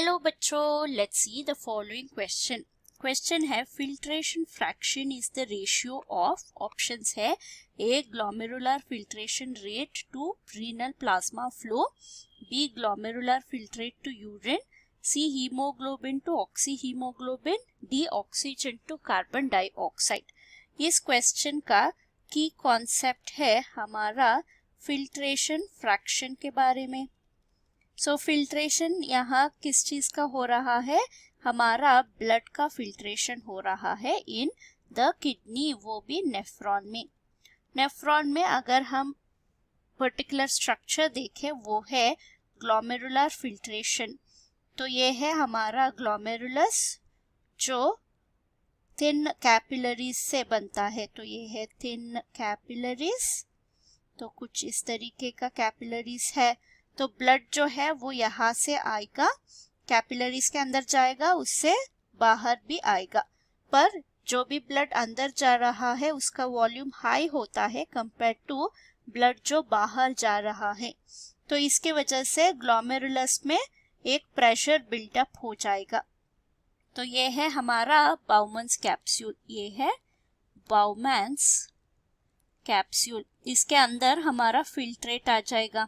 Hello बच्चों, let's see the following question. Question है filtration fraction is the ratio of, options है A glomerular filtration rate to renal plasma flow, B glomerular filtrate to urine, C haemoglobin to oxy haemoglobin, D oxygen to carbon dioxide. इस question का की concept है हमारा filtration fraction के बारे में। सो filtration यहाँ किस चीज का हो रहा है, हमारा ब्लड का फिल्ट्रेशन हो रहा है इन द किडनी, वो भी नेफ्रॉन में। नेफ्रॉन में अगर हम पर्टिकुलर स्ट्रक्चर देखें वो है ग्लोमेरुलर फिल्ट्रेशन। तो ये है हमारा ग्लोमेरुलस जो थिन कैपिलरीज से बनता है। तो ये है थिन कैपिलरीज, तो कुछ इस तरीके का कैपिलरीज है। तो ब्लड जो है वो यहाँ से आएगा, कैपिलरीज के अंदर जाएगा, उससे बाहर भी आएगा। पर जो भी ब्लड अंदर जा रहा है उसका वॉल्यूम हाई होता है कंपेयर टू ब्लड जो बाहर जा रहा है। तो इसके वजह से ग्लोमेरुलस में एक प्रेशर बिल्टअप हो जाएगा। तो ये है हमारा बाउमन्स कैप्सूल, ये है बाउमन्स कैप्सूल। इसके अंदर हमारा फिल्ट्रेट आ जाएगा।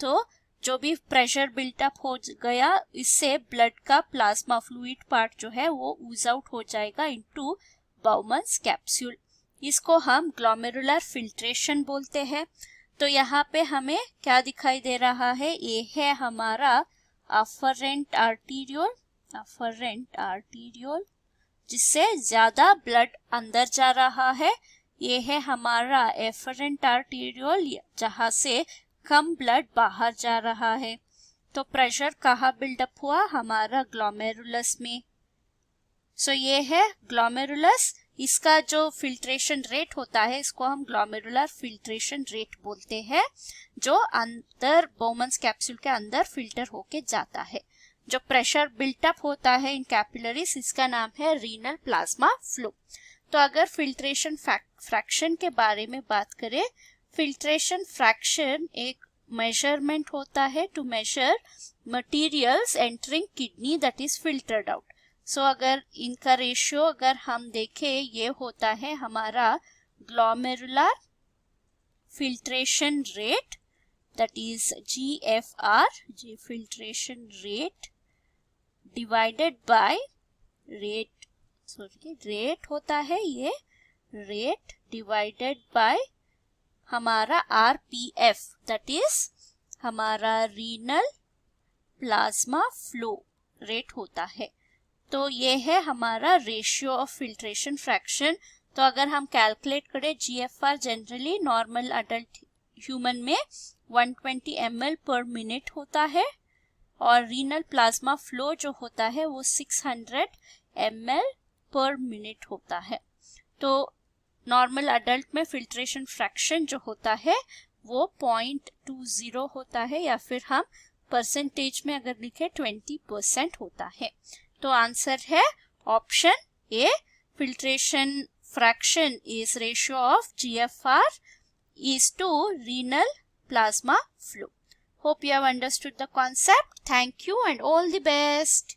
तो जो भी प्रेशर बिल्टअप हो गया, इससे ब्लड का प्लाज्मा फ्लूइड पार्ट जो है वो ऊज आउट हो जाएगा इनटू बाउमन्स कैप्सूल। इसको हम ग्लोमेरुलर फिल्ट्रेशन बोलते हैं। तो यहाँ पे हमें क्या दिखाई दे रहा है, ये है हमारा अफरेंट आर्टीरियोल जिससे ज्यादा ब्लड अंदर जा रहा है। ये है हमारा एफरेंट आर्टीरियोल जहाँ से कम ब्लड बाहर जा रहा है। तो प्रेशर कहाँ बिल्डअप हुआ, हमारा ग्लोमेरुलस में। सो ये है ग्लोमेरुलस, इसका जो फिल्ट्रेशन रेट होता है इसको हम ग्लोमेरुलर फिल्ट्रेशन रेट बोलते हैं, जो अंदर बाउमन्स कैप्सूल के अंदर फिल्टर होके जाता है। जो प्रेशर बिल्टअप होता है इन कैपिलरीज, इसका नाम है रीनल प्लाज्मा फ्लो। तो अगर फिल्ट्रेशन फ्रैक्शन के बारे में बात करें, फिल्ट्रेशन फ्रैक्शन एक मेजरमेंट होता है to measure materials entering kidney that is filtered out. So अगर इनका रेशियो अगर हम देखें, ये होता है हमारा glomerular filtration rate that is GFR, G filtration rate divided by rate, sorry rate होता है ये, रेट डिवाइडेड बाय हमारा RPF दैट इज हमारा रीनल प्लाज्मा फ्लो रेट होता है। तो ये है हमारा रेशियो ऑफ फिल्ट्रेशन फ्रैक्शन। तो अगर हम कैलकुलेट करें, GFR generally normal adult human में 120 ml पर मिनट होता है और रीनल प्लाज्मा फ्लो जो होता है वो 600 ml पर मिनट होता है। तो नॉर्मल अडल्ट में फिल्ट्रेशन फ्रैक्शन जो होता है वो 0.20 होता है, या फिर हम परसेंटेज में अगर लिखे 20% होता है। तो आंसर है option A, filtration fraction is ratio of GFR is to renal plasma flow. Hope you have understood the concept. Thank you and all the best.